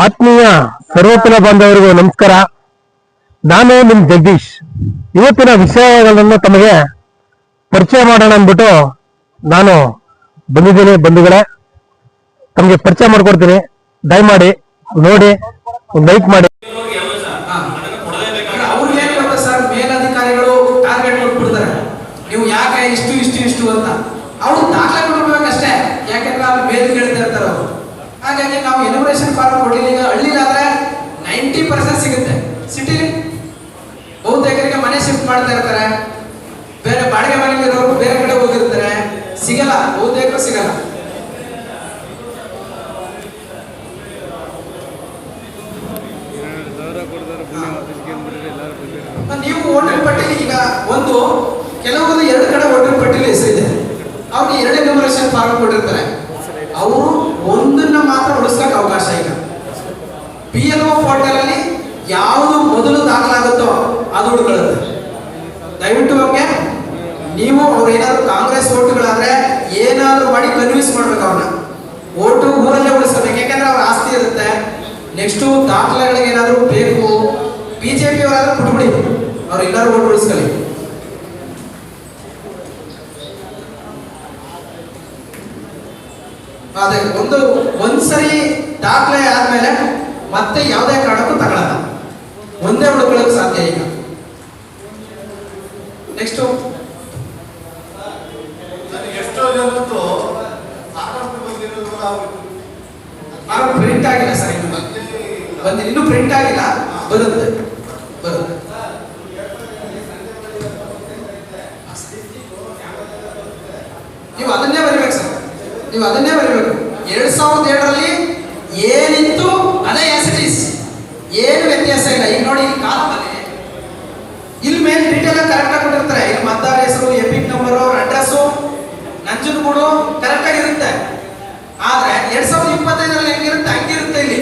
ಆತ್ಮೀಯ ಸರ್ವೋತ್ತಮ ಬಾಂಧವರಿಗೂ ನಮಸ್ಕಾರ. ನಾನು ನಿಮ್ ಜಗದೀಶ್. ಇವತ್ತಿನ ವಿಷಯಗಳನ್ನು ತಮಗೆ ಪರಿಚಯ ಮಾಡೋಣ ಅಂದ್ಬಿಟ್ಟು ನಾನು ಬಂದಿದ್ದೀನಿ. ಬಂಧುಗಳೇ, ತಮಗೆ ಪರಿಚಯ ಮಾಡ್ಕೊಡ್ತೀನಿ. ದಯಮಾಡಿ ನೋಡಿ, ಲೈಕ್ ಮಾಡಿ. ಮೇಲಧಿಕಾರಿಗಳು ಟಾರ್ಗೆಟ್ ಕೊಟ್ಬಿಡ್ತಾರೆ, ನೀವು ಯಾಕೆ ಇಷ್ಟು ಇಷ್ಟು ಇಷ್ಟು ಅಂತ. ಅವರು ದಾಖಲೆ ಕೊಡ್ಬೇಕಷ್ಟೇ, ಯಾಕೆಂದ್ರೆ ಅವ್ರು ಬೇರೆ ಕೇಳ್ತಾ ಇರ್ತಾರೆ ಅವರು. ಹಾಗಾಗಿ ನಾವು ಎನ್ಯುಮರೇಷನ್ ಫಾರ್ಮ್ ಕೊಟ್ಟಿಲ್ಲ. ಈಗ ಹಳ್ಳಿಲಾದ್ರೆ 90% ಸಿಗುತ್ತೆ. ಸಿಟಿಲಿ ಬಹುತೇಕರಿಗೆ ಮನೆ ಶಿಫ್ಟ್ ಮಾಡ್ತಾ ಇರ್ತಾರೆ, ಬೇರೆ ಬಾಡಿಗೆ ಮನೆಯಲ್ಲಿ ಇರೋರು ಬೇರೆ ಕಡೆ ಹೋಗಿರ್ತಾರೆ, ಸಿಗಲ್ಲ, ಬಹುತೇಕರು ಸಿಗಲ್ಲ. ನೀವು ವೋಟರ್ ಪಟ್ಟಿಲಿ ಈಗ ಒಂದು ಕೆಲವರು 2 ಕಡೆ ವೋಟರ್ ಪಟ್ಟಿಲಿ ಹೆಸರಿದೆ, ಅವ್ರಿಗೆ 2 ಎನ್ಯುಮರೇಷನ್ ಫಾರ್ಮ್ ಕೊಟ್ಟಿರ್ತಾರೆ. ಅವರು ಒಂದನ್ನ ಮಾತ್ರ ಉಳಿಸ್ಲಿಕ್ಕೆ ಅವಕಾಶ ಇಲ್ಲ. PLO ಪೋರ್ಟಲ್ ಅಲ್ಲಿ ಯಾವುದು ಮೊದಲು ದಾಖಲಾಗುತ್ತೋ ಅದು ಉಳ್ಕೊಳ್ಳುತ್ತೆ. ದಯವಿಟ್ಟು ನಮಗೆ ನೀವು ಅವ್ರು ಏನಾದ್ರು ಕಾಂಗ್ರೆಸ್ ಓಟುಗಳಾದ್ರೆ ಏನಾದ್ರು ಮಾಡಿ ಕನ್ವಿನ್ಸ್ ಮಾಡ್ಬೇಕು ಅವ್ರನ್ನ. ಓಟು ಊರಲ್ಲೇ ಉಳಿಸ್ಕೋಬೇಕು, ಯಾಕಂದ್ರೆ ಅವ್ರ ಆಸ್ತಿ ಇರುತ್ತೆ. ನೆಕ್ಸ್ಟ್ ದಾಖಲೆಗಳಿಗೆ ಏನಾದ್ರು ಬೇಕು. BJP ಅವರಾದ್ರೂ ಬಿಟ್ಬಿಡಿ, ಅವ್ರು ಎಲ್ಲರೂ ಓಟ್ ಉಳಿಸ್ಕೊಳ್ಳಿ. ಅದೇ ಒಂದ್ಸರಿ ದಾಖಲೆ ಆದ್ಮೇಲೆ ಮತ್ತೆ ಯಾವುದೇ ಕಾರಣಕ್ಕೂ ತಗೊಳ್ಳಲ್ಲ, ಒಂದೇ ಉಳ್ಕೊಳ್ಳೋಕೆ ಸಾಧ್ಯ. ಈಗ ನೆಕ್ಸ್ಟ್ ಪ್ರಿಂಟ್ ಆಗಿಲ್ಲ ಸರ್, ಇನ್ನೂ ಪ್ರಿಂಟ್ ಆಗಿಲ್ಲ, ಬರುತ್ತೆ. ನೀವು ಅದನ್ನೇ ಬರೀಬೇಕು ಸರ್, ನೀವು ಅದನ್ನೇ ಬರೀಬೇಕು. 2007ರಲ್ಲಿ ಏನಿತ್ತು ಅದೇ ಆಸ್ ಇಟ್ ಈಸ್, ಏನು ವ್ಯತ್ಯಾಸ ಇಲ್ಲ. ಈಗ ನೋಡಿ, ಈ ಕಾಲದಲ್ಲಿ ಇಲ್ಲಿ ಮೇಲೆ ಡೀಟೇಲ್ ಕರೆಕ್ಟ್ ಆಗಿ ಕೊಟ್ಟಿರ್ತಾರೆ. ಇಲ್ಲಿ ಮತದಾರ ಹೆಸರು, ಎಪಿಕ್ ನಂಬರ್, ಅವ್ರ ಅಡ್ರೆಸ್, ನಂಜನಗೂಡು ಕರೆಕ್ಟ್ ಆಗಿರುತ್ತೆ. ಆದ್ರೆ 2025ರಲ್ಲಿ ಹೆಂಗಿರುತ್ತೆ ಹಂಗಿರುತ್ತೆ. ಇಲ್ಲಿ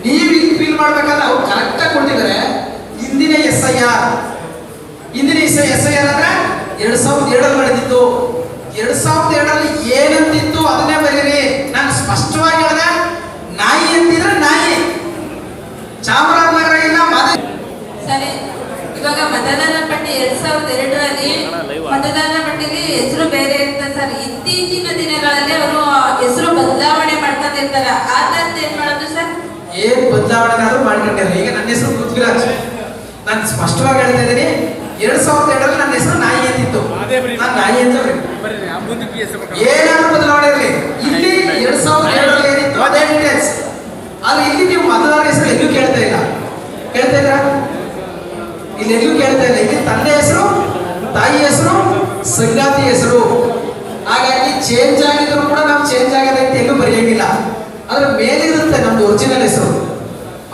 ನೀವು ಇಲ್ಲಿ ಫಿಲ್ ಮಾಡ್ಬೇಕಾದ್ರೆ ಅವ್ರು ಕರೆಕ್ಟ್ ಆಗಿ ಕೊಟ್ಟಿದ್ದಾರೆ. ಹಿಂದಿನ SIR ಅಂದ್ರೆ 2007ರಲ್ಲಿ ನಡೆದಿತ್ತು. 2007ರಲ್ಲಿ ಏನಂತಿತ್ತು ಅದನ್ನೇ ಬರೀರಿ. ನಾನು ಸ್ಪಷ್ಟವಾಗಿ ಹೇಳಿದೆ, ನಾಯಿ ಅಂತಿದ್ರೆ ನಾಯಿ. ಚಾಮರಾಜನಗರ ಇಲ್ಲ ಸರಿ. ಇವಾಗ ಮತದಾನ ಪಟ್ಟಿ 2002ರಲ್ಲಿ ಮತದಾನ ಪಟ್ಟಿಲಿ ಹೆಸರು ಬೇರೆ ಇರುತ್ತೆ ಸರ್. ಇತ್ತೀಚಿನ ದಿನಗಳಲ್ಲಿ ಅವರು ಹೆಸರು ಬದಲಾವಣೆ ಮಾಡ್ಕೊಂಡಿರ್ತಾರೆ. ಆದಂತ ಏನ್ ಮಾಡೋದು ಸರ್? ಏನ್ ಬದಲಾವಣೆ ಮಾಡ್ಕೊಂಡಿರ್ರಿ. ಈಗ ನನ್ನ ಹೆಸರು ಪೃಥ್ವಿರಾಜ್, ನಾನು ಸ್ಪಷ್ಟವಾಗಿ ಹೇಳ್ತಾ ಇದ್ದೀನಿ. 2002ರಲ್ಲಿ ನನ್ನ ಹೆಸರು ನಾಯಿ ಅಂತಿತ್ತು, ನಾನು ನಾಯಿ ಅಂತ ಏನಾದ್ರು ಬದಲಾವಣೆ ಇರಲಿ. ಇಲ್ಲಿ 2002ರಲ್ಲಿ ಏನಿತ್ತು ಅದೇ ಡೀಟೇಲ್ಸ್. ಆದ್ರೆ ಇಲ್ಲಿ ನೀವು ಮತದಾರ ಹೆಸರು ಎಲ್ಲೂ ಕೇಳ್ತಾ ಇಲ್ಲ. ಕೇಳ್ತಾ ಇದ್ರ? ಇಲ್ಲಿ ಎಲ್ಲೂ ಕೇಳ್ತಾ ಇಲ್ಲ. ಇಲ್ಲಿ ತಂದೆ ಹೆಸರು, ತಾಯಿ ಹೆಸರು, ಸಂಗಾತಿ ಹೆಸರು. ಹಾಗಾಗಿ ಚೇಂಜ್ ಆಗಿದ್ರು ಕೂಡ ನಾವು ಚೇಂಜ್ ಆಗದ ಅಂತ ಎಲ್ಲೂ ಬರೆಯಂಗಿಲ್ಲ. ಅದ್ರ ಮೇಲಿರುತ್ತೆ ನಮ್ದು ಒರಿಜಿನಲ್ ಹೆಸರು.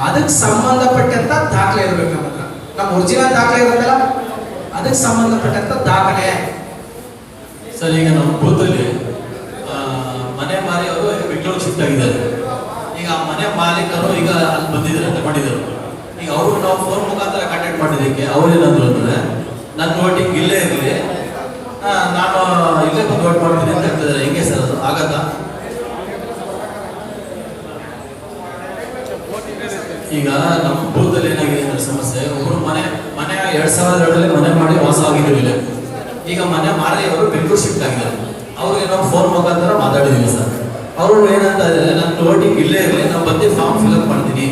ಅದಕ್ಕೆ ಸಂಬಂಧಪಟ್ಟಂತ ದಾಖಲೆ ಇರ್ಬೇಕು ನಮ್ಮ ಹತ್ರ. ನಮ್ಮ ಒರಿಜಿನಲ್ ದಾಖಲೆ ಇರುತ್ತಲ್ಲ, ಅದಕ್ಕೆ ಸಂಬಂಧಪಟ್ಟಂತ ದಾಖಲೆ. ಸರ್, ಈಗ ನಮ್ಮ ಬೂತಲ್ಲಿ ಮನೆ ಮಾರಿ ಅವರು ಬೆಂಗಳೂರು ಶಿಫ್ಟ್ ಆಗಿದ್ದಾರೆ. ಈಗ ಆ ಮನೆ ಮಾಲೀಕರು ಈಗ ಅಲ್ಲಿ ಬಂದಿದ್ದಾರೆ, ತಗೊಂಡಿದ್ದಾರೆ. ಈಗ ಅವರು ನಾವು ಫೋನ್ ಮುಖಾಂತರ ಕಾಂಟ್ಯಾಕ್ಟ್ ಮಾಡಿದ್ದಕ್ಕೆ ಅವ್ರು ಏನಂದ್ರು ಅಂದ್ರೆ, ನನ್ನ ವೋಟಿಂಗ್ ಇಲ್ಲೇ ಇರಲಿ, ನಾನು ಇಲ್ಲೇ ಬಂದು ವೋಟ್ ಮಾಡ್ತೀನಿ ಅಂತ ಹೇಳ್ತಿದ್ದಾರೆ. ಹೆಂಗೆ ಸರ್ ಅದು ಆಗತ್ತಾ? ಈಗ ನಮ್ಮ ಬೂತಲ್ಲಿ ಏನಾಗಿದೆ ಅಂದ್ರೆ ಸಮಸ್ಯೆ, ಒಬ್ಬರು ಮನೆ 2002ರಲ್ಲಿ ಮನೆ ಮಾಡಿ ವಾಸ ಆಗಿದ್ದೀವಿ. ಈಗ ಮನೆ ಮಾರಿ ಅವರು ಬೆಂಗಳೂರು ಶಿಫ್ಟ್ ಆಗಿದ್ದಾರೆ. ಅವ್ರಿಗೆ ನಾವು ಫೋನ್ ಮುಖಾಂತರ ಮಾತಾಡಿದೀವಿ ಸರ್. ಅವರು ಏನಂತ ಇದ್ದಾರೆ, ನನ್ನ ವೋಟಿಂಗ್ ಇಲ್ಲೇ ಇರಲಿ, ನಾವು ಬಂದು ಫಾರ್ಮ್ ಫಿಲ್ ಅಪ್ ಮಾಡ್ತೀನಿ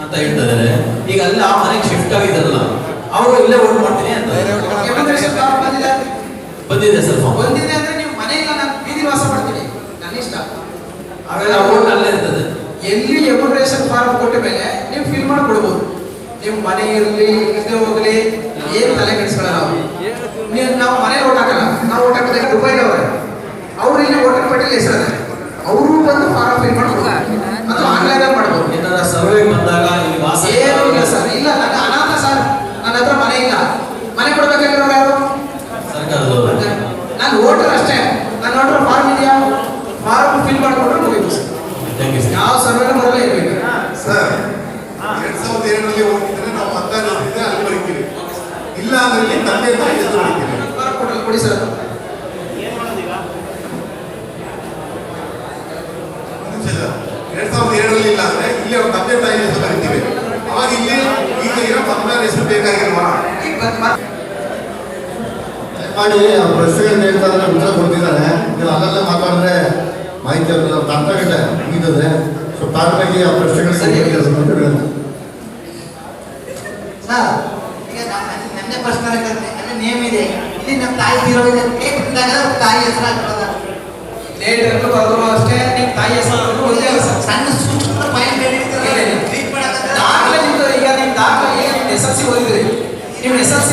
ಅಂತ ಹೇಳ್ತಾ ಇದ್ದಾರೆ. ಈಗ ಅಲ್ಲಿ ಆ ಮನೆಗೆ ಶಿಫ್ಟ್ ಆಗಿದ್ದಾರಲ್ಲ, ಅವರು ಇಲ್ಲೇ ವೋಟ್ ಮಾಡ್ತೀನಿ ಅಂತ ಬಂದಿದೆ ಸರ್. ಫಾರ್ಮ್ ಬಂದಿದೆ ಅಂದ್ರೆ ನೀವು ಮನೆ ಇಲ್ಲ, ನಾನು ಬೀದಿ ವಾಸ ಮಾಡ್ತೀನಿ, ನನ್ನ ಇಷ್ಟ. ಆಮೇಲೆ ಆ ವೋಟ್ ಅಲ್ಲೇ ಇರ್ತದೆ. ಎಲ್ಲಿ ಎನ್ಯುಮರೇಷನ್ ಫಾರ್ಮ್ ಕೊಟ್ಟ ಮೇಲೆ ನೀವು ಫಿಲ್ ಮಾಡಿ ಕೊಡ್ಬೋದು. ನೀವು ಮನೆ ಇರಲಿ ಇಲ್ಲದೆ ಹೋಗಲಿ ಏನು ತಲೆ ಕೆಡಿಸ್ಕೊಳ್ಳಲ್ಲ. ನಾವು ಮನೆ ಓಟ್ ಹಾಕಲ್ಲ, ನಾವು ಓಟ್ ಹಾಕಿದಾಗ ದುಬೈನವ್ರೆ, ಅವ್ರು ಇಲ್ಲಿ ವೋಟರ್ ಪಟ್ಟಿಯಲ್ಲಿ ಹೆಸರಿದ್ದಾರೆ, ಅವರು ಬಂದು ಫಾರ್ಮ್ ಫಿಲ್ ಮಾಡ್ಬೋದು. ಅದು ಆನ್ಲೈನ್ ಮಾಡ್ಬೋದು. ಏನಾರ ಸರ್ವೆ ಬಂದಾಗ ಇಲ್ಲಿ ವಾಸ ಏನೂ ಇಲ್ಲ ಸರ್. ಇಲ್ಲ, ನನ್ನ ಅನಾಥ ಸರ್, ನನ್ನ ಹತ್ರ ಮನೆ ಇಲ್ಲ. ಮನೆ ಕೊಡ್ಬೇಕಾಗಿರೋರು ಯಾರು? ಸರ್ಕಾರದವರು. ನಾನು ವೋಟರ್ ಅಷ್ಟೇ. ನನ್ನ ವೋಟರ್ ಫಾರ್ಮ್ ಇದೆಯಾ, ಫಾರ್ಮ್ ಫಿಲ್ ಮಾಡಿಕೊಂಡ್ರೆ ಮುಗಿತು ಸರ್. ಯಾವ ಸರ್ವೆನೂ ಬರಲ್ಲ ಇರಬೇಕು ಸರ್. 2002ರಲ್ಲಿ ಹೋಗಿದ್ರೆ ನಾವು ಮತದಾನ ಅಲ್ಲಿ ಬರೀತೀವಿ, ಇಲ್ಲ ಅಂದ್ರೆ ತಂದೆ ಕೊಡಿ ಸರ್. 2002 ಬೇಕಾಗಿಲ್ವಾ? ಈಗ ಮತ್ತೆ ಮಾಡಿ ಆ ಪ್ರಶ್ನೆಗಳನ್ನ ಹೇಳ್ತಾ ಇದ್ರೆ ಉತ್ತರ ಕೊಡ್ತಿದ್ದಾರೆ. ನೀವು ಅಲ್ಲಲ್ಲೇ ಮಾತಾಡಿದ್ರೆ ಮಾಹಿತಿ ಅರ್ಥ ಗಂಟೆ ಮುಗಿತದೆ. ಸೊ ತಾಳ್ಮೆಗೆ ಆ ಪ್ರಶ್ನೆಗಳಿಗೆ ಕೆಲಸ ಮಾಡ್ತಾರೆ. ಸರ್, ಈಗ ನನ್ನ ಪ್ರಶ್ನೆ ಅಂದ್ರೆ ನೇಮ್ ಇದೆ. ಇಲ್ಲಿ ನಮ್ಮ ತಾಯಿ ಇರೋದಿಲ್ಲ, ತಾಯಿ ಹೆಸರು ಹಾಕ್ತದ. ಡೇಟ್ ಅಂತ ಬರೋದು ಅಷ್ಟೇ, ನಿಮ್ಮ ತಾಯಿ ಹೆಸರು ಒಂದೇ ಅಲ್ಲ ಸರ್. ಸಣ್ಣ ಸೂಕ್ಷ್ಮ ಪಾಯಿಂಟ್ ಟ್ರೀಟ್ ಮಾಡಕ್ಕೆ ದಾಖಲೆ ನಿಮ್ದು ಈಗ ನಿಮ್ಮ ದಾಖಲೆ ಈಗ ನಿಮ್ಮ SSLC ಓದಿದ್ರಿ, ನಿಮ್ಮ SSLC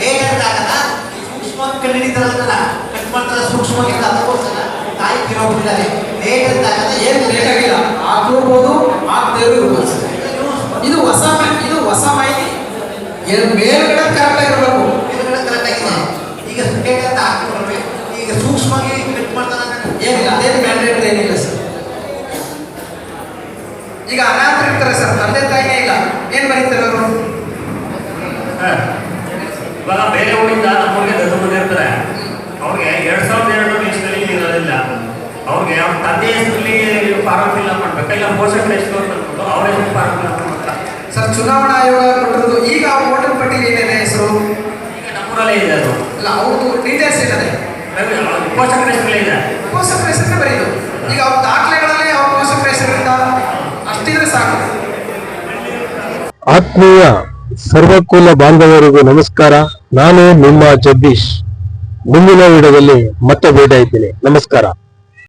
ಹೇಗಾಗಲ್ಲ ಸೂಕ್ಷ್ಮ ಕಂಡಿಡಿತಾರಲ್ಲ, ಕಟ್ ಮಾಡ್ತಾರ ಸೂಕ್ಷ್ಮವಾಗಿ ಅದಕ್ಕೋಸ್ಕರ ತಾಯಿ ತಿರೋಗಿದ್ದಾರೆ. ಹೇಗಾಗಲ್ಲ ಏನು ಬೇಕಾಗಿಲ್ಲ, ಆಗ್ಲೂರ್ಬೋದು ಆಗ್ದೇ ಇರ್ಬೋದು. ಇದು ಹೊಸ ಮಾಹಿತಿ. ಮೇಲ್ಗಡೆ ಕರೆಕ್ಟ್ ಆಗಿರ್ಬೇಕು. ಕರೆಕ್ಟ್ ಆಗಿದೆ. ಈಗ ಹೇಗಂತ ಹಾಕಿಕೊಡ್ಬೇಕು. ಈಗ ಸೂಕ್ಷ್ಮವಾಗಿ ಕಟ್ ಮಾಡ್ತಾರ ಏನಿಲ್ಲ, ಅದೇನು ಮ್ಯಾಂಡೇಟ್ ಏನಿಲ್ಲ ಸರ್. ಈಗ ಅನಾಥ ಇರ್ತಾರೆ ಸರ್, ತಂದೆ ತಾಯಿನೇ ಇಲ್ಲ, ಏನ್ ಬರೀತಾರೆ ಅವರು? ಇವಾಗ ಬೇರೆ ಊರಿಂದ ನಮ್ಮೂರಿಗೆ ದತ್ತು ಬಂದಿರ್ತಾರೆ. ಅವ್ರಿಗೆ 2002 ಇಷ್ಟರಲ್ಲಿ ಇರೋದಿಲ್ಲ. ಅವ್ರಿಗೆ ಅವ್ರ ತಂದೆ ಹೆಸರಲ್ಲಿ ಫಾರಂ ಫಿಲ್ ಅಪ್ ಮಾಡ್ಬೇಕು, ಇಲ್ಲ ಪೋಷಕರ ಹೆಸರು ಅಂದ್ಬಿಟ್ಟು ಅವ್ರ ಹೆಸರು ಫಾರಂ ಫಿಲ್ ಅಪ್ ಮಾಡ್ತಾರೆ. ಸರ್, ಚುನಾವಣಾ ಆಯೋಗ ಕೊಟ್ಟಿರೋದು ಈಗ ವೋಟರ್ ಪಟ್ಟಿಲಿ ಏನೇನೆ ಹೆಸರು? ಈಗ ನಮ್ಮೂರಲ್ಲೇ ಇದೆ ಅದು. ಅಲ್ಲ, ಅವ್ರದ್ದು ಡೀಟೇಲ್ಸ್ ಏನಿದೆ? ಪೋಷಕರ ಹೆಸರಲ್ಲೇ ಇದೆ. ಪೋಷಕರ ಹೆಸರನ್ನೇ ಬರೀದು. ಈಗ ಅವ್ರ ದಾಖಲೆಗಳಲ್ಲಿ ಅವ್ರ ಪೋಷಕರ ಹೆಸರಿಂದ ಅಷ್ಟಿದ್ರೆ ಸಾಕು. ಆತ್ಮೀಯ ಸರ್ವಕುಲ ಬಾಂಧವರಿಗೂ ನಮಸ್ಕಾರ. ನಾನು ನಿಮ್ಮ ಜಗದೀಶ್. ಮುಂದಿನ ವಿಡಿಯೋದಲ್ಲಿ ಮತ್ತೆ ಭೇಟಿ ಆಯ್ತೀನಿ. ನಮಸ್ಕಾರ.